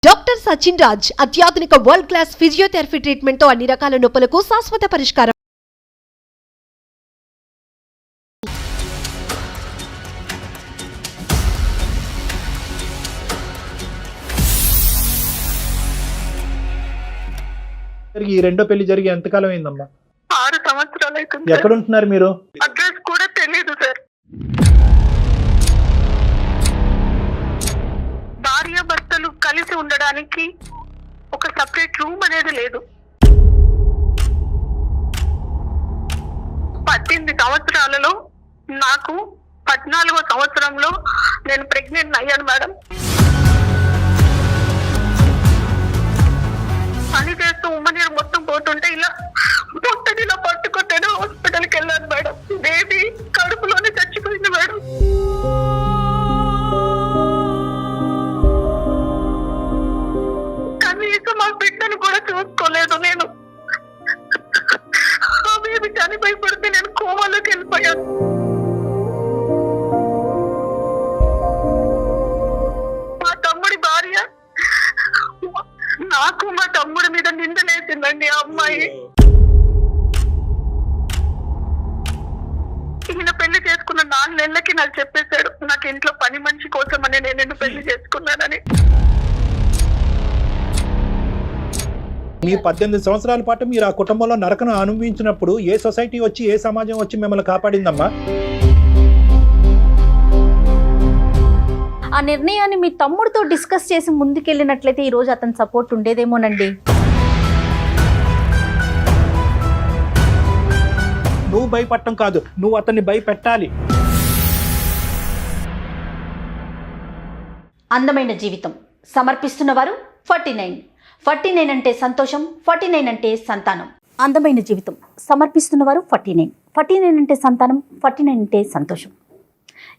Doctor Sachin Raj అత్యాధునిక world class physiotherapy treatment తో అన్ని రకాల నొప్పులకు శాశ్వత పరిష్కారం. ఈ రెండో పెళ్లి జరిగి ఎంతకాలం అయిందమ్మా? 6 సంవత్సరాలు అవుతుంది. ఎక్కడ ఉంటున్నారు మీరు? అడ్రస్ కూడా తెలియదు సార్. భార్య భర్తలు కలిసి ఉండడానికి ఒక సపరేట్ రూమ్ అనేది లేదు. 18 సంవత్సరాలలో నాకు 14వ సంవత్సరంలో నేను ప్రెగ్నెంట్ అయ్యాను మేడం. పని చేస్తూ ఉమ్మనీరు మొత్తం పోతుంటే ఇలా పొట్టనిలా పట్టుకుంటేనే హాస్పిటల్కి వెళ్ళాను మేడం. బేబీ కడుపులోనే చచ్చిపోయింది మేడం. కనీసం మా బిడ్డను కూడా చూసుకోలేదు నేను. ఆ బేబీ చనిపోయి పడితే నేను కోమాలోకి వెళ్ళిపోయాను. మా తమ్ముడి భార్య నాకు మా తమ్ముడి మీద నిందలేసిందండి ఆ అమ్మాయి. ఈయన పెళ్లి చేసుకున్న 4 నెలలకి నాకు చెప్పేశాడు, నాకు ఇంట్లో పని మనిషి కోసమని నేను నిన్ను పెళ్లి చేసుకున్నానని. మీ 18 సంవత్సరాల పాటు మీరు ఆ కుటుంబంలో నరకను అనుభవించినప్పుడు ఏ సొసైటీ వచ్చి ఏ సమాజం వచ్చి మిమ్మల్ని కాపాడిందమ్మా? ఆ నిర్ణయాన్ని మీ తమ్ముడితో డిస్కస్ చేసి ముందుకెళ్ళినట్లయితే ఈ రోజు అతని సపోర్ట్ ఉండేదేమోనండి. నువ్వు భయపడటం కాదు, నువ్వు అతన్ని భయపెట్టాలి. అందమైన జీవితం సమర్పిస్తున్న వారు 49 అంటే సంతోషం, 49 అంటే సంతానం. అందమైన జీవితం సమర్పిస్తున్న వారు 49 అంటే సంతానం, 49 అంటే సంతోషం.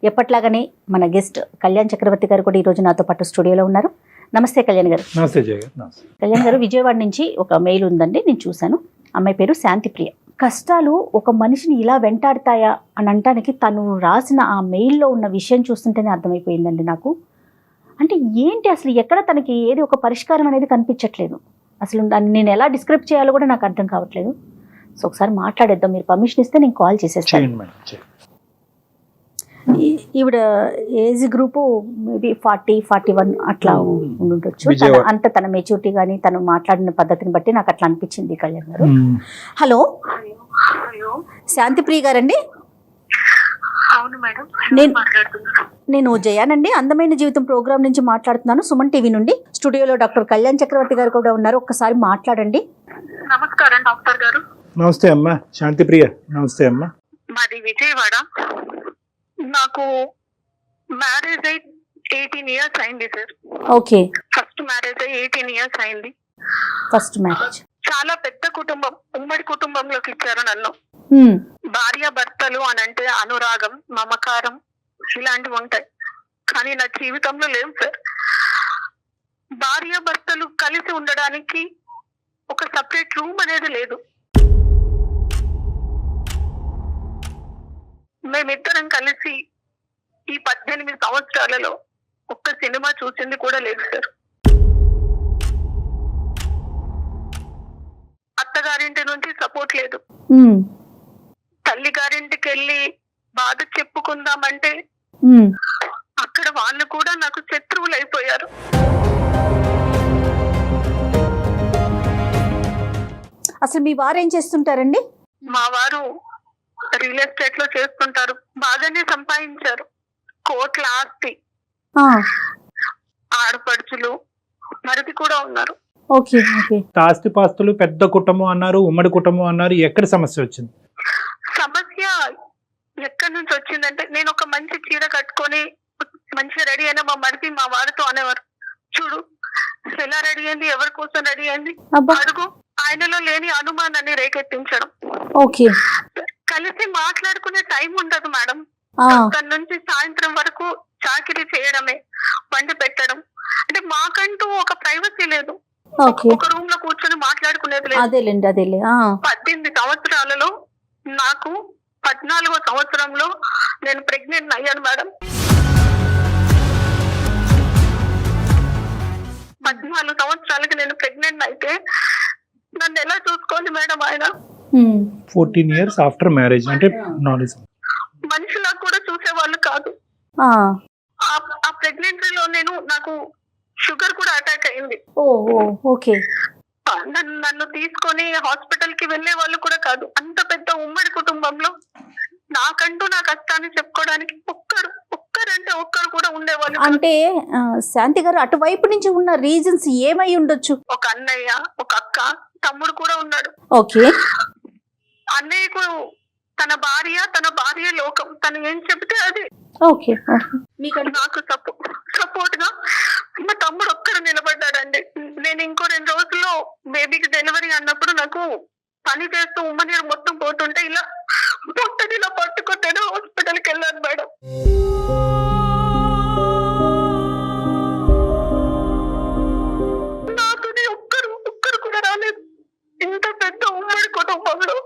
ఎప్పట్లాగానే మన గెస్ట్ కళ్యాణ్ చక్రవర్తి గారు కూడా ఈరోజు నాతో పాటు స్టూడియోలో ఉన్నారు. నమస్తే కళ్యాణ్ గారు. నమస్తే జయ గారు. కళ్యాణ్ గారు, విజయవాడ నుంచి ఒక మెయిల్ ఉందండి, నేను చూశాను. అమ్మాయి పేరు శాంతిప్రియ. కష్టాలు ఒక మనిషిని ఇలా వెంటాడతాయా అని అనటానికి తను రాసిన ఆ మెయిల్లో ఉన్న విషయం చూస్తుంటేనే అర్థమైపోయిందండి నాకు. అంటే ఏంటి అసలు, ఎక్కడ తనకి ఏది ఒక పరిష్కారం అనేది కనిపించట్లేదు. అసలు దాన్ని నేను ఎలా డిస్క్రైబ్ చేయాలో కూడా నాకు అర్థం కావట్లేదు. సో ఒకసారి మాట్లాడేద్దాం, మీరు పర్మిషన్ ఇస్తే నేను కాల్ చేసేస్తాను. ఈవిడ ఏజ్ గ్రూపు మేబీ 40-41 అట్లా ఉండొచ్చు. అంత తన మెచ్యూరిటీ కానీ తను మాట్లాడిన పద్ధతిని బట్టి నాకు అట్లా అనిపించింది. కళ్యాణ్ గారు, హలో. శాంతిప్రియ గారండి? అవును మేడం, నేను జయానండి, అందమైన జీవితం ప్రోగ్రామ్ నుంచి మాట్లాడుతున్నాను, సుమన్ టీవీ నుండి. స్టూడియోలో డాక్టర్ కళ్యాణ్ చక్రవర్తి గారు కూడా ఉన్నారు, ఒక్కసారి మాట్లాడండి. నమస్కారం డాక్టర్ గారు. నమస్తే అమ్మా శాంతిప్రియ. నమస్తే అమ్మా. మాది విజయవాడ. నాకు మ్యారేజ్ అయి 18 ఇయర్స్ అయింది సార్. ఓకే. ఫస్ట్ మ్యారేజ్ అయి 18 ఇయర్స్ అయింది. First marriage. చాలా పెద్ద కుటుంబం, ఉమ్మడి కుటుంబంలోకి ఇచ్చారు నన్ను. భార్య భర్తలు అని అంటే అనురాగం, మమకారం ఇలాంటివి ఉంటాయి, కానీ నా జీవితంలో లేవు సార్. భార్య భర్తలు కలిసి ఉండడానికి ఒక సపరేట్ రూమ్ అనేది లేదు. మేమిద్దరం కలిసి ఈ 18 సంవత్సరాలలో ఒక్క సినిమా చూసింది కూడా లేదు సార్. అత్తగారింటి నుంచి సపోర్ట్ లేదు. తల్లి గారింటికి వెళ్ళి బాధ చెప్పుకుందామంటే అక్కడ వాళ్ళు కూడా నాకు శత్రువులు అయిపోయారు. అసలు మీ వారు ఏం చేస్తుంటారండి? మా వారు రియల్ ఎస్టేట్ లో చేస్తుంటారు, బాగానే సంపాదించారు, కోట్ల ఆస్తి, ఆడపడుచులు మరిది కూడా ఉన్నారు. Okay okay. ఆస్తి పాస్తులు, పెద్ద కుటుంబం అన్నారు, ఉమ్మడి కుటుంబం అన్నారు, ఎక్కడ సమస్య వచ్చింది? సమస్య ఎక్కడి నుంచి వచ్చిందంటే, నేను ఒక మంచి చీర కట్టుకొని మంచిగా రెడీ అయినా మా మరిది మా వారితో అనేవారు, చూడు ఎలా రెడీ అయింది, ఎవరి కోసం రెడీ అయింది అడుగు. ఆయనలో లేని అనుమానాన్ని రేకెత్తించడం. ఓకే. కలిసి మాట్లాడుకునే టైం ఉండదు మేడం. తన నుంచి సాయంత్రం వరకు చాకిరీ చేయడమే, వండి పెట్టడం. అంటే మాకంటూ ఒక ప్రైవసీ లేదు, ఒక రూమ్ లో కూర్చొని మాట్లాడుకునేది లేదు. 18 సంవత్సరాలలో నాకు 14వ సంవత్సరంలో నేను ప్రెగ్నెంట్ అయ్యాను మేడం. 14 సంవత్సరాలకి నేను ప్రెగ్నెంట్ అయితే నన్ను ఎలా చూసుకోవాలి మేడం ఆయన? 14 years ఆఫ్టర్ మ్యారేజ్ అంటే నాలెడ్జ్. మనిషిలా కూడా చూసేవాళ్ళు కాదు. ఆ ప్రెగ్నెన్సీలో నాకు షుగర్ కూడా అటాక్ అయింది. ఓకే. నన్ను తీసుకొని హాస్పిటల్ కి వెళ్లే వాళ్ళు కూడా కాదు. అంత పెద్ద ఉమ్మడి కుటుంబంలో నాకంటూ నా కష్టాన్ని చెప్పుకోవడానికి ఒక్కరు కూడా ఉండేవాళ్ళు. అంటే శాంతి గారు అటువైపు నుంచి ఉన్న రీజన్స్ ఏమై ఉండొచ్చు? ఒక అన్నయ్య, ఒక అక్క, తమ్ముడు కూడా ఉన్నాడు. ఓకే. అన్నయ్యకు తన భార్య లోకం, తను ఏం చెబితే అది. ఓకే. నాకు సపోర్ట్ గా మా తమ్ముడు ఒక్కరు నిలబడ్డాడండి. నేను ఇంకో 2 రోజుల్లో బేబీకి డెలివరీ అన్నప్పుడు నాకు పని చేస్తూ ఉమ్మనీరు మొత్తం పోతుంటే ఇలా పొట్టని ఇలా పట్టుకుంటేనే హాస్పిటల్కి వెళ్ళాను మేడం. నాతోనే ఒక్కరు కూడా రాలేదు. ఇంత పెద్ద ఉమ్మడి కుటుంబంలో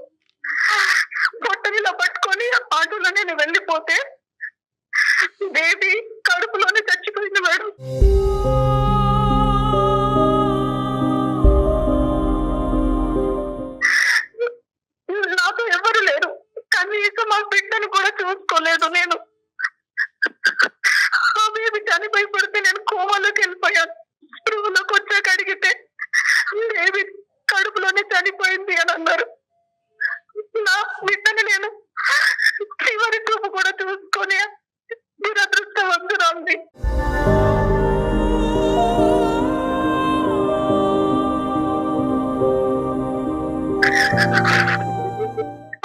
పొట్టని ఇలా పట్టుకొని ఆటోలో నేను వెళ్ళిపోతే బేబీ కడుపులోనే చచ్చిపోయింది మేడం. నాతో ఎవరు లేరు, కనీసం మా బిడ్డను కూడా చూసుకోలేదు. నేను ఆ బేబీ చనిపోయి పడితే నేను కోమాలోకి వెళ్ళిపోయాను. స్పృహలోకి వచ్చాక అడిగితే బేబీ కడుపులోనే చనిపోయింది అని అన్నారు. నా బిడ్డని నేను చివరి చూపు కూడా చూసుకొని దురదృష్టవంతురాంది.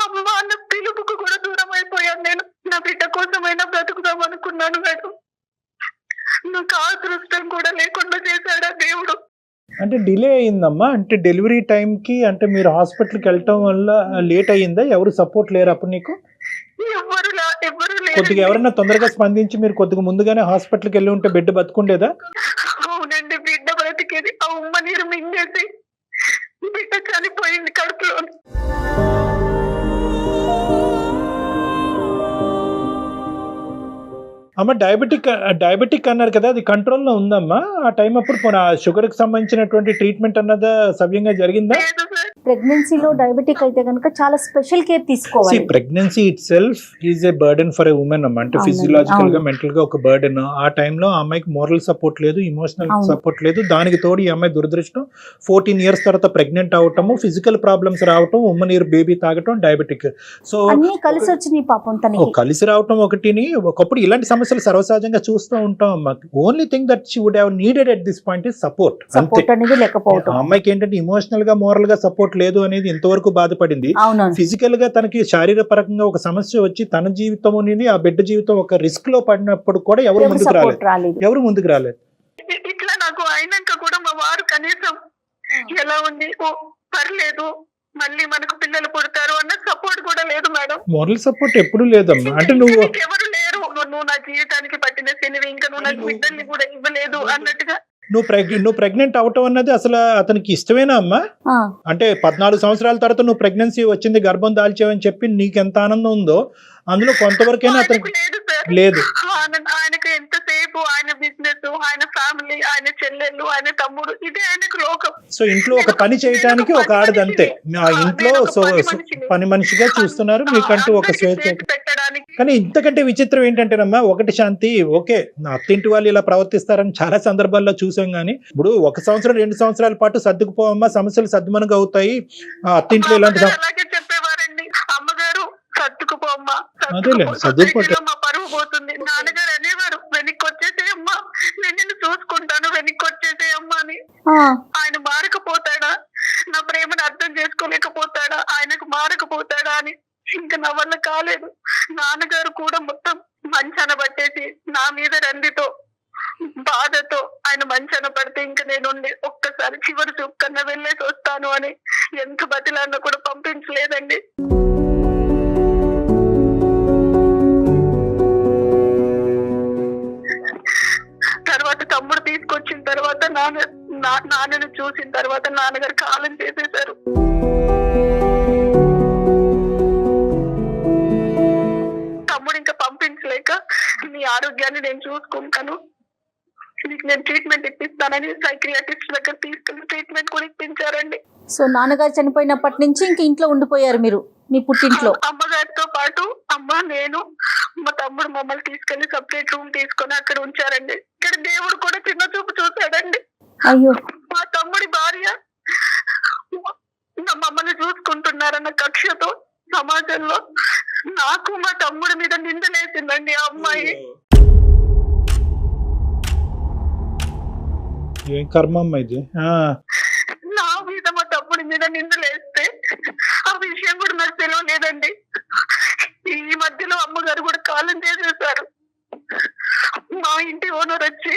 అమ్మ అన్న పిలుపుకు కూడా దూరం అయిపోయాను నేను. నా బిడ్డ కోసమైనా బ్రతుకుదాం అనుకున్నాను మేడం. నాకు ఆ దృష్టం కూడా లేకుండా చేశాడా దేవుడు. అంటే డిలే అయిందమ్మా, అంటే డెలివరీ టైంకి అంటే మీరు హాస్పిటల్కి వెళ్ళటం వల్ల లేట్ అయ్యిందా? ఎవరు సపోర్ట్ లేరు అప్పుడు నీకు? ఎవరు కొద్దిగా ఎవరైనా తొందరగా స్పందించి మీరు కొద్దిగా ముందుగానే హాస్పిటల్కి వెళ్ళి ఉంటే బిడ్డ బతుకుండేదా? అవునండి, బిడ్డ బ్రతికేది. ఆ ఉమ్మ నీరు మింగేసి బిడ్డ చనిపోయింది కడుపులో. అమ్మ డయాబెటిక్ అన్నారు కదా, అది కంట్రోల్లో ఉందమ్మా ఆ టైం అప్పుడు? షుగర్ కి సంబంధించినటువంటి ట్రీట్మెంట్ అన్నదా సవ్యంగా జరిగిందా? ప్రెగ్నెన్సీలో డయాబెటిక్ అయితే కనుక చాలా స్పెషల్ కేర్ తీసుకోవాలి. Pregnancy it self is a burden for a women అమ్మ. అంటే ఫిజియలాజికల్ గా, మెంటల్ గా ఒక బర్డెన్. ఆ టైంలో ఆ అమ్మాయికి మోరల్ సపోర్ట్ లేదు, ఇమోషనల్ సపోర్ట్ లేదు. దానికి తోడు ఈ అమ్మాయి దురదృష్టం 14 years తర్వాత ప్రెగ్నెంట్ అవటము, ఫిజికల్ ప్రాబ్లమ్స్ రావటం, ఉమ్మ నీరు బేబీ తాగటం, డయాబెటిక్. సో అన్ని కలిసి వచ్చినాయి పాపం తనకి. కలిసి రావటం ఒకటిని. ఒకప్పుడు ఇలాంటి సమస్యలు సర్వసహజంగా చూస్తూ ఉంటాం అమ్మ. Only thing that she would have needed at this point is support. అనేది లేకపోవడం. అమ్మాయికి ఏంటంటే ఇమోషనల్ గా, మోరల్ గా సపోర్ట్ లేదు అనేది ఇంతవరకు బాధపడింది. ఫిజికల్ గా తనకి శారీరపరంగా ఒక సమస్య వచ్చి తన జీవితం ఆ బిడ్డ జీవితం ఒక రిస్క్ లో పడినప్పుడు కూడా ఎవరు ముందుకు రాలేదు. ఇట్లా నాకు అయినాక కూడా మా వారు కనీసం ఎలా ఉంది, ఓ పర్లేదు మళ్ళీ మనకు పిల్లలు పుడతారు అన్న సపోర్ట్ కూడా లేదు మేడం. మోరల్ సపోర్ట్ ఎప్పుడు లేదమ్మా. అంటే నువ్వు ఎవరు లేరు, నువ్వు నా జీవితానికి పట్టిన శనివి, ఇంకా నువ్వు నాకు బిడ్డల్ని కూడా ఇవ్వలేదు అన్నట్టుగా. నువ్వు ప్రెగ్నెంట్ అవటం అన్నది అసలు అతనికి ఇష్టమేనా అమ్మా? అంటే 14 సంవత్సరాల తర్వాత నువ్వు ప్రెగ్నెన్సీ వచ్చింది, గర్భం దాల్చావని చెప్పి నీకు ఎంత ఆనందం ఉందో అందులో కొంతవరకైనా అతనికి లేదు. ఆయనకు ఎంతసేపు ఆయన బిజినెస్, ఆయన ఫ్యామిలీ, ఆయన చెల్లెళ్ళు, ఆయన తమ్ముడు, ఇదే ఆయనకు లోకం. సో ఇంట్లో ఒక పని చేయడానికి ఒక ఆడది అంతే. ఆ ఇంట్లో పని మనిషిగా చూస్తున్నారు, మీకంటూ ఒక స్వేచ్ఛ. కానీ ఇంతకంటే విచిత్రం ఏంటంటేనమ్మా, ఒకటి శాంతి, ఓకే అత్తింటి వాళ్ళు ఇలా ప్రవర్తిస్తారని చాలా సందర్భాల్లో చూసాం. కానీ ఇప్పుడు 1 సంవత్సరం 2 సంవత్సరాల పాటు సర్దుకుపోవమ్మా, సమస్యలు సద్దుమనుగా అవుతాయి. అత్తింట్లో ఇలాంటి చెప్పేవారండి, అమ్మగారు సర్దుకుపోమ్మా, మా పరువు పోతుంది. నాన్నగారు అనేవారు, వెనక్కి వచ్చేసేయమ్మా, నేను నిన్ను చూసుకుంటాను, వెనక్కి వచ్చేసేయమ్మా అని. ఆయన మారకపోతాడా, నా ప్రేమను అర్థం చేసుకోలేకపోతాడా, ఆయనకు మారకపోతాడా అని ఇంకా నా వల్ల కాలేదు. నాన్నగారు కూడా మొత్తం మంచాన పట్టేసి నా మీద రందితో, బాధతో ఆయన మంచాన పడితే ఇంకా నేను ఒక్కసారి చివరి చూపు కన్నా వెళ్ళేసి వస్తాను అని ఎంత బతిలాడినా కూడా పంపించలేదండి. తర్వాత తమ్ముడు తీసుకొచ్చిన తర్వాత నాన్నను చూసిన తర్వాత నాన్నగారు కాలం చేసేశారు. తమ్ముడు ఇంకా పంపించలేక నీ ఆరోగ్యాన్ని నేను చూసుకుంటాను, నీకు నేను ట్రీట్మెంట్ ఇప్పిస్తానని సైక్రియాటిస్ట్ దగ్గర తీసుకెళ్లి ట్రీట్మెంట్ కూడా ఇప్పించారండి. సో నాన్నగారు చనిపోయినప్పటి నుంచి ఇంక ఇంట్లో ఉండిపోయారు మీరు మీ పుట్టింట్లో? అమ్మగారితో పాటు అమ్మ, నేను, మా తమ్ముడు మమ్మల్ని తీసుకెళ్లి సపరేట్ రూమ్ తీసుకొని అక్కడ ఉంచారండి. ఇక్కడ దేవుడు కూడా చిన్న చూపు చూసాడండి. అయ్యో. మా తమ్ముడి భార్య మమ్మల్ని చూసుకుంటున్నారన్న కక్షతో సమాజంలో నాకు మా తమ్ముడి మీద నిందలేసిందండి ఆ అమ్మాయి. ఏం కర్మమ్మ ఇది. నా మీద మా తమ్ముడి మీద నిందలేస్తే ఆ విషయం కూడా నాకు తెలియలేదండి. ఈ మధ్యలో అమ్మగారు కూడా కాలం చేసేసారు. మా ఇంటి ఓనర్ వచ్చి,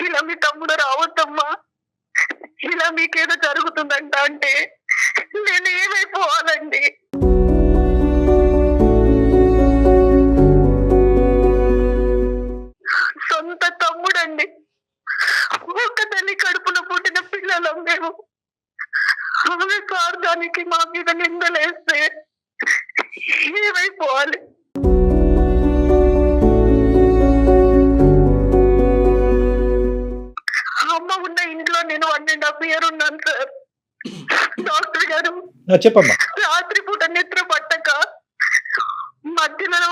ఇలా మీ తమ్ముడు రావద్దమ్మా, ఇలా మీకేదో జరుగుతుందంట అంటే నేను ఏమైపోవాలండి? సొంత తమ్ముడండి, ఒక తల్లి కడుపులో పుట్టిన పిల్లలం మేము. ఆమె స్వార్థానికి మా మీద నిందలేస్తే ఏమైపోవాలి? అమ్మ ఉన్న ఇంట్లో నేను 1.5 years ఉన్నాను సార్. డాక్టర్ గారు చెప్పమ్మా. రాత్రి పూట నిద్ర పట్టక మధ్యలో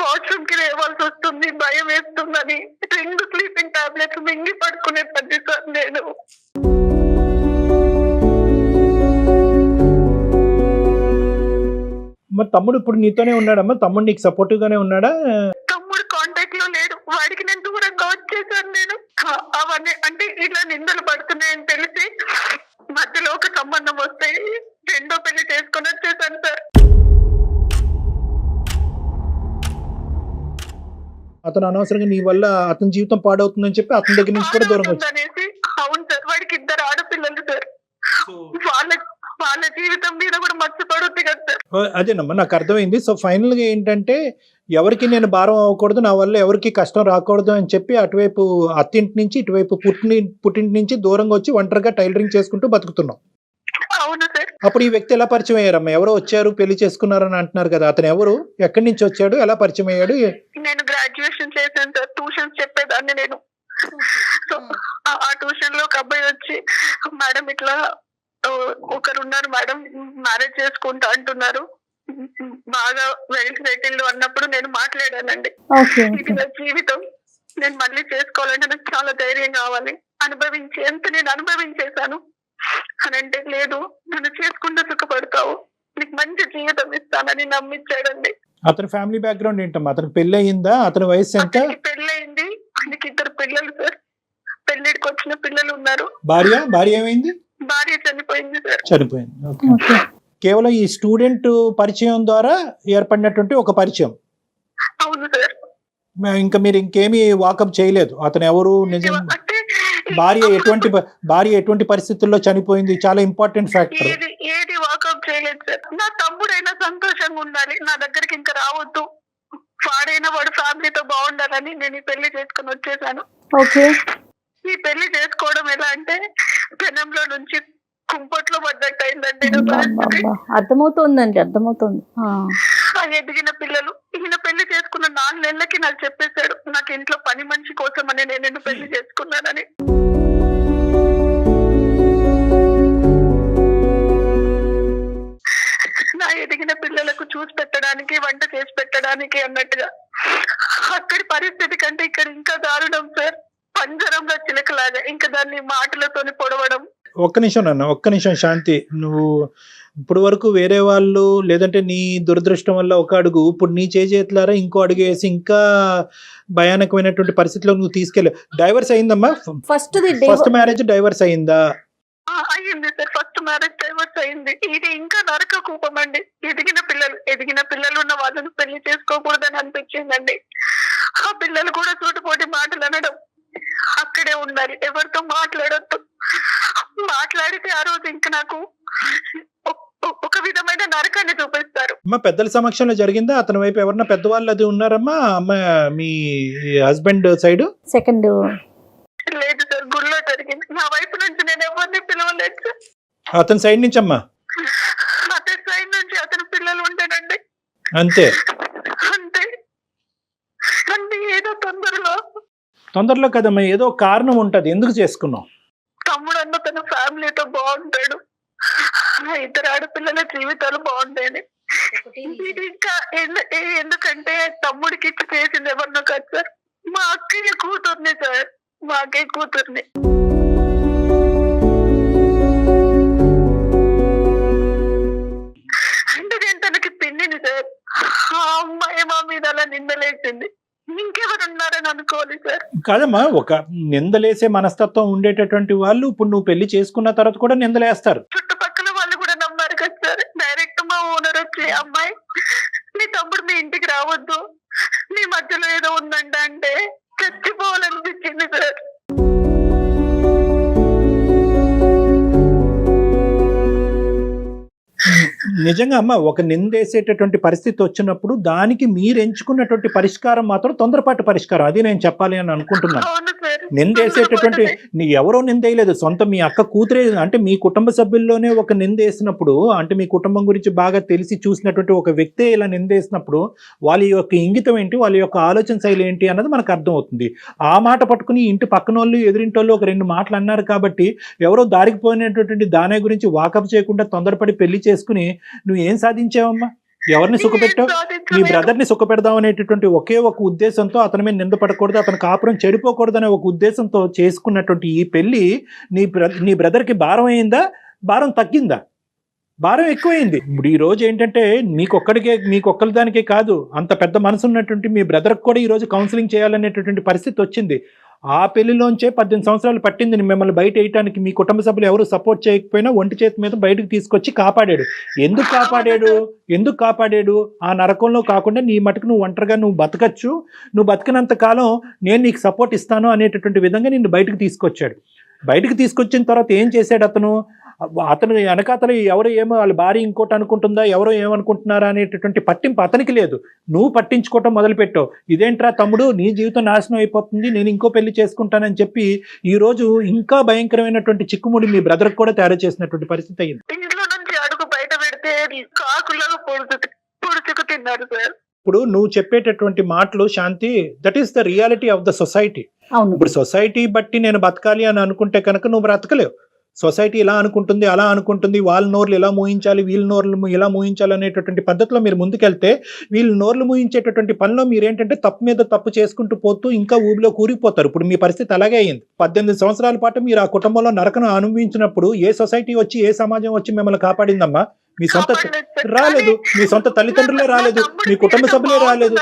వాష్రూమ్ కి లేవాల్సి వస్తుంది, భయం వేస్తుందని 2 స్లీపింగ్ టాబ్లెట్స్ మింగి పడుకునే పద్ధతి సార్ నేను. మరి తమ్ముడు ఇప్పుడు నీతోనే ఉన్నాడమ్మా? తమ్ముడు నీకు సపోర్టివ్ గానే ఉన్నాడా? తమ్ముడు కాంటాక్ట్ లో లేడు. వాడికి నేను దూరంగా వచ్చేసాను నేను. అవన్నీ అంటే ఇట్లా నిందలు పడుతున్నాయని తెలిసి మధ్యలో ఒక సంబంధం వస్తే 2వ పెళ్లి చేసుకొని వచ్చేసాను సార్. అతను అనవసరంగా నీ వల్ల అతని జీవితం పాడవుతుందని చెప్పి అతని దగ్గర నుంచి కూడా దూరంగా వచ్చి. అనేసి అవును సార్, వాడికి 2 ఆడపిల్లలు సార్. వాళ్ళ జీవితం మీద కూడా మర్చిపడుద్ది కదా సార్. అదేనమ్మా, నాకు అర్థమైంది. సో ఫైనల్ గా ఏంటంటే, ఎవరికి నేను భారం అవ్వకూడదు, నా వల్ల ఎవరికి కష్టం రాకూడదు అని చెప్పి అటువైపు అత్తింటి నుంచి ఇటువైపు పుట్టింటి నుంచి దూరంగా వచ్చి ఒంటరిగా టైలరింగ్ చేసుకుంటూ బతుకుతున్నాం. అవును సార్. అప్పుడు ఈ వ్యక్తి ఎలా పరిచయం అయ్యారమ్మా? ఎవరో వచ్చారు పెళ్లి చేసుకున్నారని అంటున్నారు కదా, అతను ఎవరు, ఎక్కడి నుంచి వచ్చాడు, ఎలా పరిచయం అయ్యాడు? నేను గ్రాడ్యుయేషన్ చేశాను సార్. ట్యూషన్స్ చెప్పేదాన్ని నేను. సో ఆ ట్యూషన్ లో ఒక అబ్బాయి వచ్చి, మేడం ఇట్లా ఒకరు ఉన్నారు మేడం, మ్యారేజ్ చేసుకుంటా అంటున్నారు, బాగా వెల్ సెటిల్డ్ అన్నప్పుడు నేను మాట్లాడానండి. ఇది నా జీవితం, నేను మళ్ళీ చేసుకోవాలంటే నాకు చాలా ధైర్యం కావాలి, ఎంత నేను అనుభవించేశాను అని అంటే, లేదు నన్ను చేసుకుంటూ సుఖపడతావు, నీకు మంచి జీవితం ఇస్తానని నమ్మించాడండి. అతని ఫ్యామిలీ బ్యాక్గ్రౌండ్ ఏంటమ్మా? అతనికి పెళ్లి అయిందా? అతని వయసు ఎంత? పెళ్లి అయింది, ఆయనకి 2 పిల్లలు సార్. పెళ్లిడికి వచ్చిన పిల్లలు ఉన్నారు. భార్య ఏమైంది? భార్య చనిపోయింది సార్. చనిపోయింది. కేవలం ఈ స్టూడెంట్ పరిచయం ద్వారా ఏర్పడినటువంటి ఒక పరిచయం. అవును సార్. ఇంకా మీరు ఇంకేమీ వాకప్ చేయలేదు. అతను ఎవరు, నిజం భార్య ఎటువంటి పరిస్థితుల్లో చనిపోయింది, చాలా ఇంపార్టెంట్ ఫ్యాక్టర్. ఏది వాకప్ చేయలేదు సార్. నా తమ్ముడైనా సంతోషంగా ఉండాలి, నా దగ్గరికి ఇంకా రావద్దు, వాడైనా వాడు ఫ్యామిలీతో బాగుండాలని నేను ఈ పెళ్లి చేసుకుని వచ్చేసాను. ఈ పెళ్లి చేసుకోవడం ఎలా అంటే, పెనంలో నుంచి కుంపట్లో పడ్డట్టు అయిందండి. అర్థమవుతుందండి, అర్థమవుతుంది. ఎదిగిన పిల్లలు. ఈయన పెళ్లి చేసుకున్న 4 నెలలకి నాకు చెప్పేశాడు, నాకు ఇంట్లో పని మనిషి కోసం అని నేను పెళ్లి చేసుకున్నానని. నా ఎదిగిన పిల్లలకు చూసి పెట్టడానికి, వంట చేసి పెట్టడానికి అన్నట్టుగా. అక్కడి పరిస్థితి కంటే ఇక్కడ ఇంకా దారుణం సార్. పంజరంలో చిలకలాగా ఇంకా దాన్ని మాటలతోని పొడవడం. ఒక్క నిమిషం శాంతి, నువ్వు ఇప్పుడు వరకు వేరే వాళ్ళు లేదంటే నీ దురదృష్టం వల్ల ఒక అడుగు, ఇప్పుడు నీ చేతులారా ఇంకో అడుగు వేసి ఇంకా భయానకమైనటువంటి పరిస్థితిలో నువ్వు తీసుకెళ్ళి. డైవర్స్ అయిందమ్మా? ఫస్ట్ మ్యారేజ్ డైవర్స్ అయిందా? అయ్యింది సార్. ఫస్ట్ మ్యారేజ్ డైవర్స్ అయింది. ఇది ఇంకా నరక కూపం అండి. ఎదిగిన పిల్లలు ఉన్న వాళ్ళని పెళ్లి చేసుకోకూడదని అనిపించిందండి. ఆ పిల్లలు కూడా సూటిపోటి మాటలు అనడం, అక్కడే ఉండాలి, ఎవరితో మాట్లాడొద్దు, మాట్లాడితే ఆ రోజు ఇంకా నాకు ఒక విధమైన నరకాన్ని చూపిస్తారు. అమ్మా, పెద్దల సమక్షంలో జరిగిందా? అతని వైపు ఎవరన్నా పెద్దవాళ్ళు అది ఉన్నారమ్మా? అమ్మ మీ హస్బెండ్ సైడ్? సెకండ్ లేదు సార్, గుళ్ళో జరిగింది. నా వైపు నుంచి నేను ఎవరిని పిలవలేదు సార్. అతని సైడ్ నుంచి అమ్మా? అతని సైడ్ నుంచి అతని పిల్లలు ఉంటాడండి. అంతే అంతే. ఏదో తొందరలో తొందరలో కదమ్మా, ఏదో కారణం ఉంటది, ఎందుకు చేసుకున్నావు? తమ్ముడు అన్న తన ఫ్యామిలీతో బాగుంటాడు, ఇద్దరు ఆడపిల్లల జీవితాలు బాగుంటాయని. ఇంకా ఎందుకంటే తమ్ముడికి ఇచ్చి చేసింది ఎవరినో కాదు సార్, మా అక్కయ్య కూతుర్ని సార్, మా అక్కయ్య కూతుర్ని. అంటే నేను తనకి పిన్నిని సార్, ఆ అమ్మాయి మా మీద అలా నిందలేసింది, ఇంకెవరు ఉన్నారని అనుకోవాలి సార్. కాదమ్మా, ఒక నిందలేసే మనస్తత్వం ఉండేటటువంటి వాళ్ళు ఇప్పుడు నువ్వు పెళ్లి చేసుకున్న తర్వాత కూడా నిందలేస్తారు. చుట్టుపక్కల వాళ్ళు కూడా నమ్మారు కదా సార్. డైరెక్ట్ మా ఓనర్ వచ్చి, అమ్మాయి నీ తమ్ముడు మీ ఇంటికి రావద్దు, మీ మధ్యలో ఏదో ఉందంట అంటే చచ్చిపోవాలనిపించింది సార్. నిజంగా అమ్మ, ఒక నిందేసేటటువంటి పరిస్థితి వచ్చినప్పుడు దానికి మీరు ఎంచుకున్నటువంటి పరిష్కారం మాత్రం తొందరపాటు పరిష్కారం, అది నేను చెప్పాలి అని అనుకుంటున్నాను. అవును సార్. నిందేసేటటువంటి ఎవరో నిందేయలేదు, సొంత మీ అక్క కూతురే, అంటే మీ కుటుంబ సభ్యుల్లోనే ఒక నిందేసినప్పుడు, అంటే మీ కుటుంబం గురించి బాగా తెలిసి చూసినటువంటి ఒక వ్యక్తే ఇలా నిందేసినప్పుడు వాళ్ళ యొక్క ఇంగితం ఏంటి, వాళ్ళ యొక్క ఆలోచన శైలి ఏంటి అన్నది మనకు అర్థమవుతుంది. ఆ మాట పట్టుకుని ఇంటి పక్కన వాళ్ళు ఎదురింటోళ్ళు ఒక రెండు మాటలు అన్నారు కాబట్టి ఎవరో దారికి పోయినటువంటి దాని గురించి వాకప్ చేయకుండా తొందరపడి పెళ్లి చేసుకుని నువ్వు ఏం సాధించావమ్మా? ఎవరిని సుఖపెట్టావు? నీ బ్రదర్ని సుఖపెడదాం అనేటటువంటి ఒకే ఒక ఉద్దేశంతో, అతని మీద నిందపడకూడదు, అతని కాపురం చెడిపోకూడదు అనే ఒక ఉద్దేశంతో చేసుకున్నటువంటి ఈ పెళ్లి నీ బ్రదర్కి భారం అయిందా, భారం తగ్గిందా? భారం ఎక్కువైంది. ఇప్పుడు ఈ రోజు ఏంటంటే మీకొక్కరి దానికే కాదు, అంత పెద్ద మనసు ఉన్నటువంటి మీ బ్రదర్కి కూడా ఈ రోజు కౌన్సిలింగ్ చేయాలనేటటువంటి పరిస్థితి వచ్చింది. ఆ పెళ్లిలోంచే 18 సంవత్సరాలు పట్టింది మిమ్మల్ని బయట వేయటానికి. మీ కుటుంబ సభ్యులు ఎవరు సపోర్ట్ చేయకపోయినా ఒంటి చేతి మీద బయటకు తీసుకొచ్చి కాపాడాడు. ఎందుకు కాపాడాడు? ఆ నరకంలో కాకుండా నీ మటుకు నువ్వు ఒంటరిగా నువ్వు బతకచ్చు, నువ్వు బతికినంత కాలం నేను నీకు సపోర్ట్ ఇస్తాను అనేటటువంటి విధంగా నిన్ను బయటకు తీసుకొచ్చాడు. బయటకు తీసుకొచ్చిన తర్వాత ఏం చేశాడు అతను వెనకాతలు ఎవరు ఏమో వాళ్ళ భార్య ఇంకోటి అనుకుంటుందా, ఎవరో ఏమనుకుంటున్నారా అనేటటువంటి పట్టింపు అతనికి లేదు. నువ్వు పట్టించుకోవటం మొదలుపెట్టావు. ఇదేంట్రా తమ్ముడు, నీ జీవితం నాశనం అయిపోతుంది, నేను ఇంకో పెళ్లి చేసుకుంటానని చెప్పి ఈ రోజు ఇంకా భయంకరమైనటువంటి చిక్కుముడి మీ బ్రదర్ కూడా తయారు చేసినటువంటి పరిస్థితి అయింది. ఇంట్లో నుంచి అడుగు బయట పెడితే కాకులాగా పొడుచుకు తిన్నారు సార్. ఇప్పుడు నువ్వు చెప్పేటటువంటి మాటలు Shanti, that is the reality of the society. ఇప్పుడు సొసైటీ బట్టి నేను బతకాలి అని అనుకుంటే కనుక నువ్వు బ్రతకలేవు. సొసైటీ ఇలా అనుకుంటుంది, అలా అనుకుంటుంది, వాళ్ళ నోర్లు ఇలా మూయించాలి, వీళ్ళ నోర్లు ఇలా మూయించాలి అనేటటువంటి పద్ధతిలో మీరు ముందుకెళ్తే వీళ్ళ నోర్లు మూయించేటటువంటి పనిలో మీరేంటంటే తప్పు మీద తప్పు చేసుకుంటూ పోతూ ఇంకా ఊబిలో కూరిపోతారు. ఇప్పుడు మీ పరిస్థితి అలాగే అయింది. 18 సంవత్సరాల పాటు మీరు ఆ కుటుంబంలో నరకను అనుభవించినప్పుడు ఏ సొసైటీ వచ్చి, ఏ సమాజం వచ్చి మిమ్మల్ని కాపాడిందమ్మా? మీ సొంత రాలేదు, మీ సొంత తల్లిదండ్రులే రాలేదు, మీ కుటుంబ సభ్యులే రాలేదు.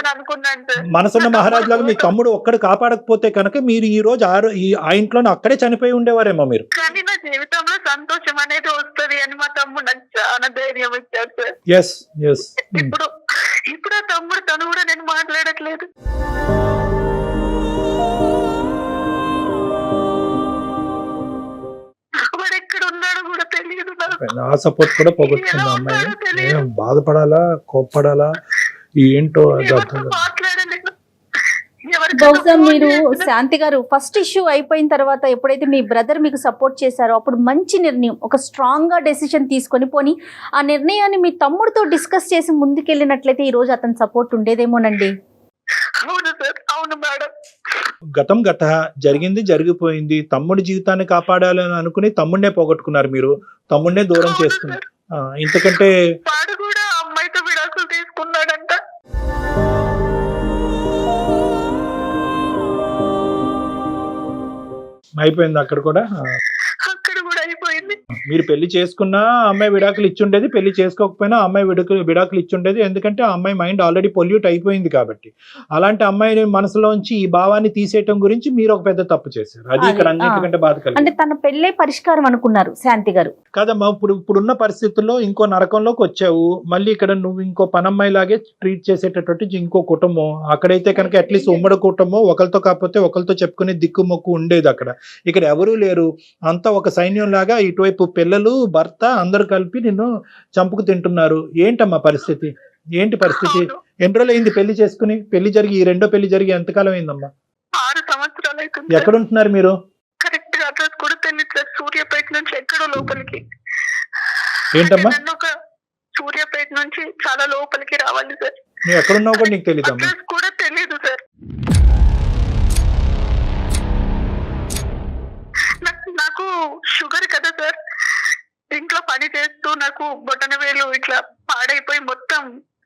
మనసున్న మహారాజు లాగా మీ తమ్ముడు ఒక్కడు కాపాడకపోతే కనుక మీరు ఈ రోజు ఆ ఇంట్లోనే అక్కడే చనిపోయి ఉండేవారేమో మీరు. కానీ నా జీవితంలో సంతోషం అనేది వస్తుంది అని మా తమ్ముడు నాకు చాలా ధైర్యం ఇచ్చాడు సార్. ఇప్పుడు ఆ తమ్ముడు తను కూడా నేను మాట్లాడట్లేదు. వాడు ఎక్కడ ఉన్నాడో కూడా తెలియదు. ఆ సపోర్ట్ కూడా పోగొట్టుకుంది అమ్మాయి. బాధపడాలా, కోప్పడాలా, ఏంటో మాట్లాడలేదు. బహుశా మీరు శాంతి గారు ఫస్ట్ ఇష్యూ అయిపోయిన తర్వాత ఎప్పుడైతే మీ బ్రదర్ మీకు సపోర్ట్ చేశారో అప్పుడు మంచి నిర్ణయం, ఒక స్ట్రాంగ్ గా డెసిషన్ తీసుకొని పోని ఆ నిర్ణయాన్ని మీ తమ్ముడితో డిస్కస్ చేసి ముందుకెళ్ళినట్లయితే ఈ రోజు అతని సపోర్ట్ ఉండేదేమోనండి. అవును సార్, అవును మేడం. గతం జరిగింది జరిగిపోయింది. తమ్ముడి జీవితాన్ని కాపాడాలని అనుకుని తమ్ముడినే పోగొట్టుకున్నారు మీరు, తమ్ముడినే దూరం చేసుకున్నారు. ఇంతకంటే వాడు కూడా అమ్మాయితో విడాకులు తీసుకున్నాడంట. అయిపోయింది అక్కడ కూడా అయిపోయింది. మీరు పెళ్లి చేసుకున్నా అమ్మాయి విడాకులు ఇచ్చుండేది, పెళ్లి చేసుకోకపోయినా అమ్మాయి విడాకులు ఇచ్చుండేది. ఎందుకంటే ఆ అమ్మాయి మైండ్ ఆల్రెడీ పొల్యూట్ అయిపోయింది కాబట్టి. అలాంటి అమ్మాయి మనసులోంచి ఈ భావాన్ని తీసేయటం గురించి మీరు ఒక పెద్ద తప్పు చేశారు. అది ఇక్కడ అన్నిటికంటే బాధ కలిగింది. అంటే తన పెళ్ళే పరిష్కారం అనుకున్నారు శాంతి గారు. కాదమ్మా, ఇప్పుడున్న పరిస్థితుల్లో ఇంకో నరకంలోకి వచ్చావు. మళ్ళీ ఇక్కడ నువ్వు ఇంకో పనమ్మాయి లాగే ట్రీట్ చేసేటటువంటి ఇంకో కుటుంబం. అక్కడైతే కనుక అట్లీస్ట్ ఉమ్మడి కుటుంబం, ఒకరితో కాకపోతే ఒకరితో చెప్పుకునే దిక్కు మొక్కు ఉండేది. ఇక్కడ ఎవరూ లేరు, అంతా ఒక సైన్యం లాగా ఇటువైపు పిల్లలు, భర్త అందరూ కలిపి నిన్ను చంపుకు తింటున్నారు. ఏంటమ్మా పరిస్థితి? ఏంటి పరిస్థితి? ఎన్ని రోజులు అయింది పెళ్లి చేసుకుని? పెళ్లి జరిగి ఈ రెండో పెళ్లి జరిగి ఎంతకాలం అయిందమ్మా? 6 సంవత్సరాలు అవుతుంది. ఎక్కడ ఉంటున్నారు మీరు? కరెక్ట్ గా అడ్రస్ కూడా తెలియదు. సూర్యాపేట నుంచి ఎక్కడో లోపలికి. ఏంటమ్మా? సూర్యాపేట నుంచి చాలా లోపలికి రావాలి సార్. నువ్వు ఎక్కడున్నావు కూడా నీకు తెలియదమ్మా? కూడా తెలియదు సార్. షుగర్ కదా సార్, ఇంట్లో పని చేస్తూ నాకు బొటన వేలు ఇట్లా పాడైపోయి మొత్తం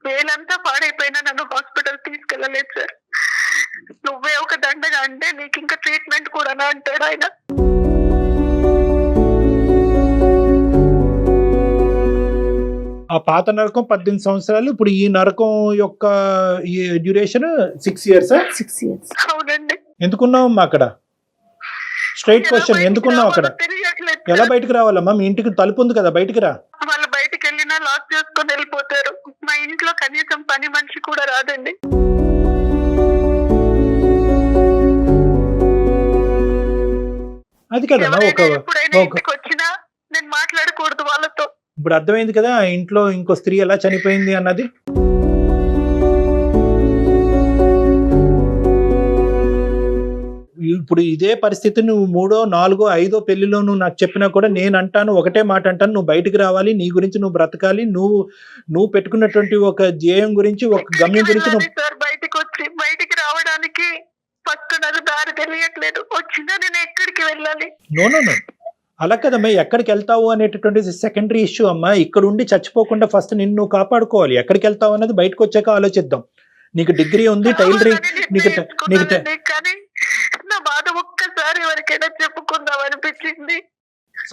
వేలంతా పాడైపోయినా నన్ను హాస్పిటల్ తీసుకెళ్ళలేదు సార్. నువ్వే ఒక దండగా అంటే నీకు ఇంకా ట్రీట్మెంట్ కూడా అంటాడు ఆయన. ఆ పాత నరకం 18 సంవత్సరాలు, ఇప్పుడు ఈ నరకం యొక్క డ్యూరేషన్ 6 years. 6 years. అవునండి. ఎందుకున్నావమ్మా అక్కడ? స్ట్రైట్ క్వశ్చన్, ఎందుకున్నావు అక్కడ? తెలియట్లేదు. ఎలా బయటకు రావాలమ్మా? మీ ఇంటికి తలుపు ఉంది కదా, బయటికి రా. వాళ్ళు బయటికి వెళ్ళినా లాక్ చేసుకొని వెళ్ళిపోతారు. మా ఇంట్లో కనీసం పని మనిషి కూడా రాదండి. అది కదమ్మా, ఎప్పుడైనా ఇంటికి వచ్చినా నేను మాట్లాడకూడదు వాళ్ళతో. ఇప్పుడు అర్థమైంది కదా ఆ ఇంట్లో ఇంకో స్త్రీ ఎలా చనిపోయింది అన్నది. ఇప్పుడు ఇదే పరిస్థితి నువ్వు 3వ 4వ 5వ పెళ్లిలో నువ్వు నాకు చెప్పినా కూడా నేను అంటాను, ఒకటే మాట అంటాను, నువ్వు బయటికి రావాలి, నీ గురించి నువ్వు బ్రతకాలి, నువ్వు పెట్టుకున్నటువంటి ఒక ధ్యేయం గురించి, ఒక గమ్యం గురించి నువ్వు. సార్ బయటికి రావడానికి ఫస్ట్ నాకు దారి తెలియట్లేదు. వచ్చినా నేను ఎక్కడికి వెళ్ళాలి? నో అలా కదమ్మా, ఎక్కడికి వెళ్తావు అనేటటువంటి సెకండరీ ఇష్యూ అమ్మా. ఇక్కడ ఉండి చచ్చిపోకుండా ఫస్ట్ నిన్ను నువ్వు కాపాడుకోవాలి. ఎక్కడికి వెళ్తావు అన్నది బయటకు వచ్చాక ఆలోచిద్దాం. నీకు డిగ్రీ ఉంది, టైలరింగ్, నీకు కానీ నా బాధ ఒక్కసారి ఎవరికైనా చెప్పుకుందాం అనిపించింది.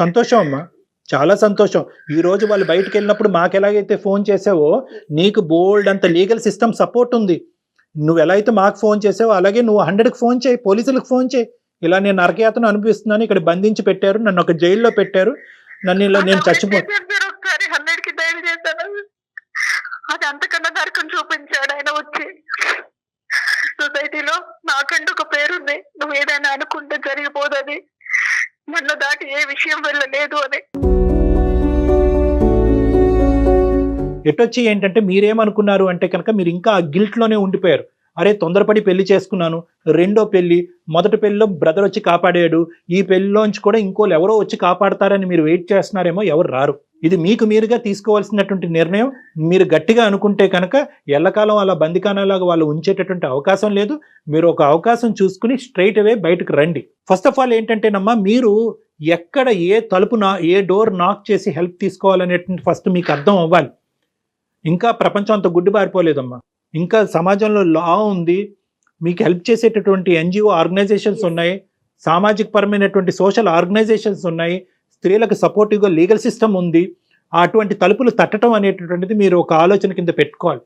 సంతోషం అమ్మా, చాలా సంతోషం. ఈ రోజు వాళ్ళు బయటకు వెళ్ళినప్పుడు మాకు ఎలాగైతే ఫోన్ చేసావో, నీకు బోల్డ్ అంత లీగల్ సిస్టమ్ సపోర్ట్ ఉంది. నువ్వు ఎలా అయితే మాకు ఫోన్ చేసావో అలాగే నువ్వు 100కి ఫోన్ చేయి, పోలీసులకు ఫోన్ చేయి. ఇలా నేను నరకయాతను అనిపిస్తున్నాను, ఇక్కడ బంధించి పెట్టారు, నన్ను ఒక జైల్లో పెట్టారు, నన్ను ఇలా నేను ఒకసారి 100కి డైల్ చేశాను. అది అంతకన్నా నరకం చూపించాడు ఆయన వచ్చి. సొసైటీలో నాకంటూ ఒక పేరుంది, నువ్వు ఏదైనా అనుకుంటే జరిగిపోదని, నన్ను దాటి ఏ విషయం వెళ్ళలేదు అని. ఎటొచ్చి ఏంటంటే మీరేమనుకున్నారు అంటే కనుక మీరు ఇంకా ఆ గిల్ట్లోనే ఉండిపోయారు. అరే తొందరపడి పెళ్లి చేసుకున్నాను, రెండో పెళ్లి, మొదటి పెళ్లిలో బ్రదర్ వచ్చి కాపాడాడు, ఈ పెళ్లిలోంచి కూడా ఇంకోళ్ళు ఎవరో వచ్చి కాపాడతారని మీరు వెయిట్ చేస్తున్నారేమో, ఎవరు రారు. ఇది మీకు మీరుగా తీసుకోవాల్సినటువంటి నిర్ణయం. మీరు గట్టిగా అనుకుంటే కనుక ఎల్లకాలం అలా బందికానాలాగా వాళ్ళు ఉంచేటటువంటి అవకాశం లేదు. మీరు ఒక అవకాశం చూసుకుని స్ట్రైట్ అవే బయటకు రండి. ఫస్ట్ ఆఫ్ ఆల్ ఏంటంటేనమ్మా, మీరు ఎక్కడ ఏ తలుపు ఏ డోర్ నాక్ చేసి హెల్ప్ తీసుకోవాలనేటువంటి ఫస్ట్ మీకు అర్థం అవ్వాలి. ఇంకా ప్రపంచం అంత గుడ్డిబారిపోలేదమ్మా. ఇంకా సమాజంలో లా ఉంది, మీకు హెల్ప్ చేసేటటువంటి ఎన్జిఓ ఆర్గనైజేషన్స్ ఉన్నాయి, సామాజిక పరమైనటువంటి సోషల్ ఆర్గనైజేషన్స్ ఉన్నాయి, స్త్రీలకు సపోర్టివ్గా లీగల్ సిస్టమ్ ఉంది. అటువంటి తలుపులు తట్టడం అనేటటువంటిది మీరు ఒక ఆలోచన కింద పెట్టుకోవాలి.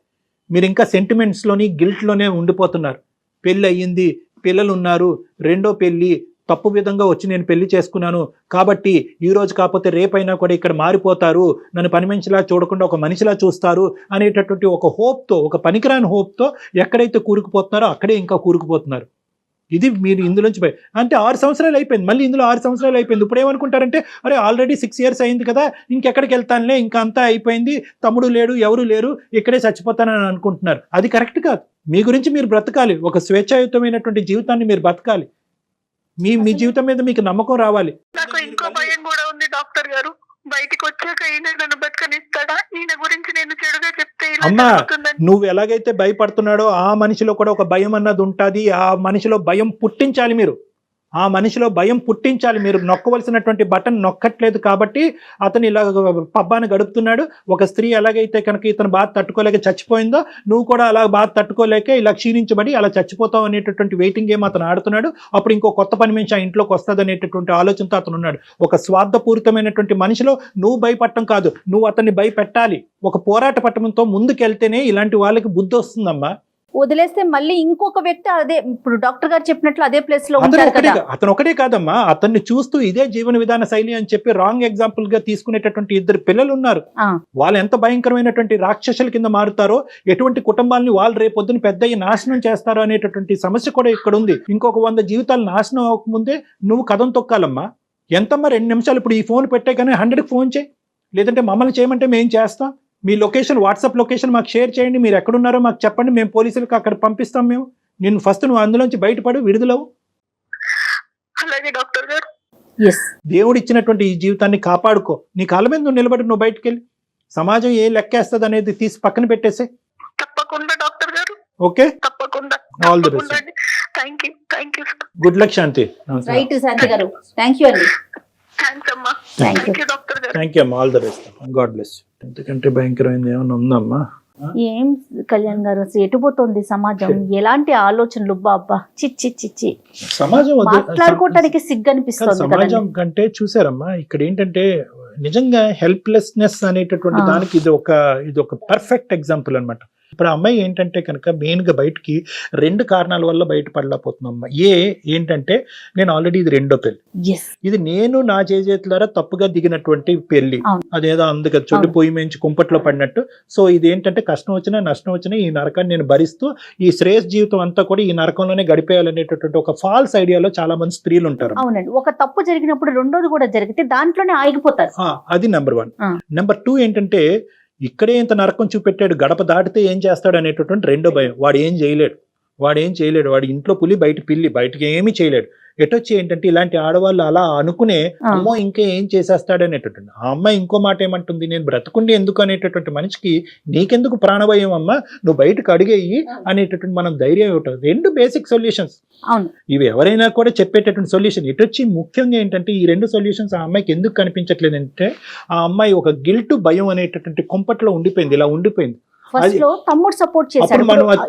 మీరు ఇంకా సెంటిమెంట్స్లోని గిల్ట్లోనే ఉండిపోతున్నారు. పెళ్ళి అయ్యింది, పిల్లలు ఉన్నారు, రెండో పెళ్ళి, తప్పు విధంగా వచ్చి నేను పెళ్లి చేసుకున్నాను కాబట్టి ఈ రోజు కాకపోతే రేపైనా కూడా ఇక్కడ మారిపోతారు, నన్ను పని మనిషిలా చూడకుండా ఒక మనిషిలా చూస్తారు అనేటటువంటి ఒక హోప్తో, ఒక పనికిరాని హోప్తో ఎక్కడైతే కూరుకుపోతున్నారో అక్కడే ఇంకా కూరుకుపోతున్నారు. ఇది మీరు ఇందులోంచి అంటే 6 సంవత్సరాలు అయిపోయింది, మళ్ళీ ఇందులో 6 సంవత్సరాలు అయిపోయింది. ఇప్పుడు ఏమనుకుంటారంటే అరే ఆల్రెడీ 6 years అయింది కదా, ఇంకెక్కడికి వెళ్తానులే, ఇంకా అంతా అయిపోయింది, తమ్ముడు లేడు, ఎవరు లేరు, ఇక్కడే చచ్చిపోతానని అనుకుంటున్నారు. అది కరెక్ట్ కాదు. మీ గురించి మీరు బ్రతకాలి, ఒక స్వేచ్ఛాయుతమైనటువంటి జీవితాన్ని మీరు బతకాలి. మీ జీవితం మీద మీకు నమ్మకం రావాలి. నాకు ఇంకో భయం కూడా ఉంది డాక్టర్ గారు, బయటికి వచ్చాక ఈయన నన్ను బతకనిస్తాడా, ఈయన గురించి నేను చెడుగా చెప్తే అమ్మా నువ్వు ఎలాగైతే భయపడుతున్నాడో ఆ మనిషిలో కూడా ఒక భయం అన్నది ఉంటుంది. ఆ మనిషిలో భయం పుట్టించాలి మీరు, ఆ మనిషిలో భయం పుట్టించాలి. మీరు నొక్కవలసినటువంటి బటన్ నొక్కట్లేదు కాబట్టి అతను ఇలా పబ్బాన్ని గడుపుతున్నాడు. ఒక స్త్రీ ఎలాగైతే కనుక ఇతను బాధ తట్టుకోలేక చచ్చిపోయిందో, నువ్వు కూడా అలా బాధ తట్టుకోలేక ఇలా క్షీణించబడి అలా చచ్చిపోతావు అనేటటువంటి వెయిటింగ్ గేమ్ అతను ఆడుతున్నాడు. అప్పుడు ఇంకో కొత్త పని మనిషి ఆ ఇంట్లోకి వస్తుంది అనేటటువంటి ఆలోచనతో అతను ఉన్నాడు. ఒక స్వార్థపూరితమైనటువంటి మనిషిలో నువ్వు భయపడటం కాదు, నువ్వు అతన్ని భయపెట్టాలి. ఒక పోరాట పట్టణంతో ముందుకెళ్తేనే ఇలాంటి వాళ్ళకి బుద్ధి వస్తుందమ్మా. వదిలేస్తే మళ్ళీ ఇంకొక వ్యక్తి అదే, ఇప్పుడు డాక్టర్ గారు చెప్పినట్లు అదే ప్లేస్ లో ఉంటారు కదా. అతను ఒకటే కాదమ్మా, అతన్ని చూస్తూ ఇదే జీవన విధాన శైలి అని చెప్పి రాంగ్ ఎగ్జాంపుల్ గా తీసుకునేటటువంటి 2 పిల్లలు ఉన్నారు. వాళ్ళు ఎంత భయంకరమైనటువంటి రాక్షసుల కింద మారుతారో, ఎటువంటి కుటుంబాలని వాళ్ళు రేపొద్దున పెద్ద నాశనం చేస్తారో అనేటటువంటి సమస్య కూడా ఇక్కడ ఉంది. ఇంకొక 100 జీవితాలు నాశనం అవ్వకముందే నువ్వు కథం తొక్కాలమ్మా. ఎంతమ్మా 2 నిమిషాలు ఇప్పుడు ఈ ఫోన్ పెట్టే కానీ 100కి ఫోన్ చేయి, లేదంటే మమ్మల్ని చేయమంటే మేము చేస్తాం. మీ లొకేషన్, వాట్సాప్ లొకేషన్ మాకు షేర్ చేయండి, మీరు ఎక్కడున్నారో మాకు చెప్పండి, మేము పోలీసులకు అక్కడ పంపిస్తాం. మేము నేను ఫస్ట్ నువ్వు అందులోంచి బయటపడి విడుదలవు. అలాగే డాక్టర్ గారు. దేవుడు ఇచ్చినటువంటి ఈ జీవితాన్ని కాపాడుకో. నీ కాళ్ళ మీద నువ్వు నిలబడి నువ్వు బయటకు వెళ్ళి సమాజం ఏ లెక్కేస్తుంది అనేది తీసి పక్కన పెట్టేసే. తప్పకుండా డాక్టర్ గారు. ఓకే, తప్పకుండా. All the best. Thank you. Good luck Shanti. Right Shanti గారు, థ్యాంక్ యూ అండి. థ్యాంక్స్ అమ్మా. Thank you. Thank you doctor గారు. థ్యాంక్ యూ అమ్మా, all the best. God bless. ఎందుకంటే భయంకరమైంది ఏమైనా ఉందమ్మా? ఏం కళ్యాణ్ గారు అసలు ఎటుపోతుంది సమాజం, ఎలాంటి ఆలోచనలు బాబా, చిచ్చి చిచ్చి సమాజం మాట్లాడుకోవటానికి సిగ్గు అనిపిస్తుంది సమాజం కంటే చూసారమ్మా, ఇక్కడ ఏంటంటే నిజంగా హెల్ప్లెస్నెస్ అనేటటువంటి దానికి ఇది ఒక పర్ఫెక్ట్ ఎగ్జాంపుల్ అన్నమాట. ఇప్పుడు ఆ అమ్మాయి ఏంటంటే కనుక మెయిన్ గా బయటికి 2 కారణాల వల్ల బయటపడలేకపోతున్నామ్మా. ఏంటంటే నేను ఆల్రెడీ ఇది 2వ పెళ్లి, ఇది నేను నా చేతులారా తప్పుగా దిగినటువంటి పెళ్లి. అదేదో అందుకే చోటు పొయ్యి మంచి కుంపట్లో పడినట్టు. సో ఇది ఏంటంటే కష్టం వచ్చినా నష్టం వచ్చినా ఈ నరకాన్ని నేను భరిస్తూ ఈ శ్రేయస్ జీవితం అంతా కూడా ఈ నరకంలోనే గడిపేయాలనేటటువంటి ఒక ఫాల్స్ ఐడియాలో చాలా మంది స్త్రీలు ఉంటారు. అవునండి, ఒక తప్పు జరిగినప్పుడు రెండోది కూడా జరిగితే దాంట్లోనే ఆగిపోతారు. అది నెంబర్ 1. నెంబర్ 2 ఏంటంటే ఇక్కడే ఇంత నరకం చూపెట్టాడు, గడప దాటితే ఏం చేస్తాడు అనేటటువంటి 2వ భయం. వాడు ఏం చేయలేడు, వాడి ఇంట్లో పులి బయట పిల్లి, బయటకి ఏమీ చేయలేడు. ఎటొచ్చి ఏంటంటే ఇలాంటి ఆడవాళ్ళు అలా అనుకునే అమ్మో ఇంకా ఏం చేసేస్తాడు అనేటటువంటి. ఆ అమ్మాయి ఇంకో మాట ఏమంటుంది, నేను బ్రతకుండి ఎందుకు అనేటటువంటి మనిషికి నీకెందుకు ప్రాణభయం అమ్మా, నువ్వు బయటకు అడిగేయి అనేటటువంటి మనం ధైర్యం ఇవ్వటం. 2 బేసిక్ సొల్యూషన్స్ ఇవి, ఎవరైనా కూడా చెప్పేటటువంటి సొల్యూషన్. ఇటొచ్చి ముఖ్యంగా ఏంటంటే ఈ 2 సొల్యూషన్స్ ఆ అమ్మాయికి ఎందుకు కనిపించట్లేదు అంటే ఆ అమ్మాయి ఒక గిల్ట్ భయం అనేటటువంటి కుంపట్లో ఉండిపోయింది, ఇలా ఉండిపోయింది. ఫస్ట్ లో తమ్ముడు సపోర్ట్ చేశాడు,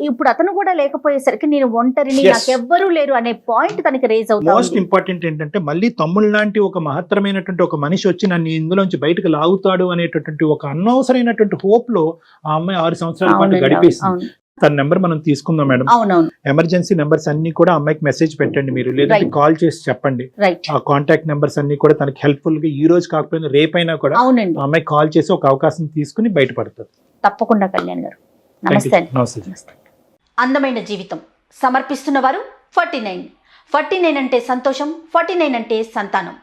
ఇప్పుడు అతను కూడా లేకపోయేసరికి నేను ఒంటరిని, నాకెవ్వరూ లేరు అనే పాయింట్ తనకి రేజ్ అవుతుంది. మోస్ట్ ఇంపార్టెంట్ ఏంటంటే మళ్ళీ తమ్ముడు లాంటి ఒక మహత్తరమైనటువంటి ఒక మనిషి వచ్చి నన్ను ఇందులోంచి బయటకు లాగుతాడు అనేటటువంటి ఒక అనవసరమైనటువంటి హోప్ లో ఆ అమ్మాయి 6 సంవత్సరాల పాటు గడిపేసింది. తన నెంబర్ మనం తీసుకుందాం మేడం. ఎమర్జెన్సీ నెంబర్స్ అన్ని కూడా అమ్మాయికి మెసేజ్ పెట్టండి మీరు, లేదంటే కాల్ చేసి చెప్పండి. ఆ కాంటాక్ట్ నెంబర్స్ అన్ని కూడా తనకి హెల్ప్ఫుల్ గా ఈ రోజు కాకపోయినా రేపైనా కూడా అమ్మాయి కాల్ చేసి ఒక అవకాశం తీసుకుని బయటపడుతుంది. తప్పకుండా కళ్యాణ్ గారు. నమస్తే. అందమైన జీవితం సమర్పిస్తున్న వారు 49 అంటే సంతోషం, 49 అంటే సంతానం.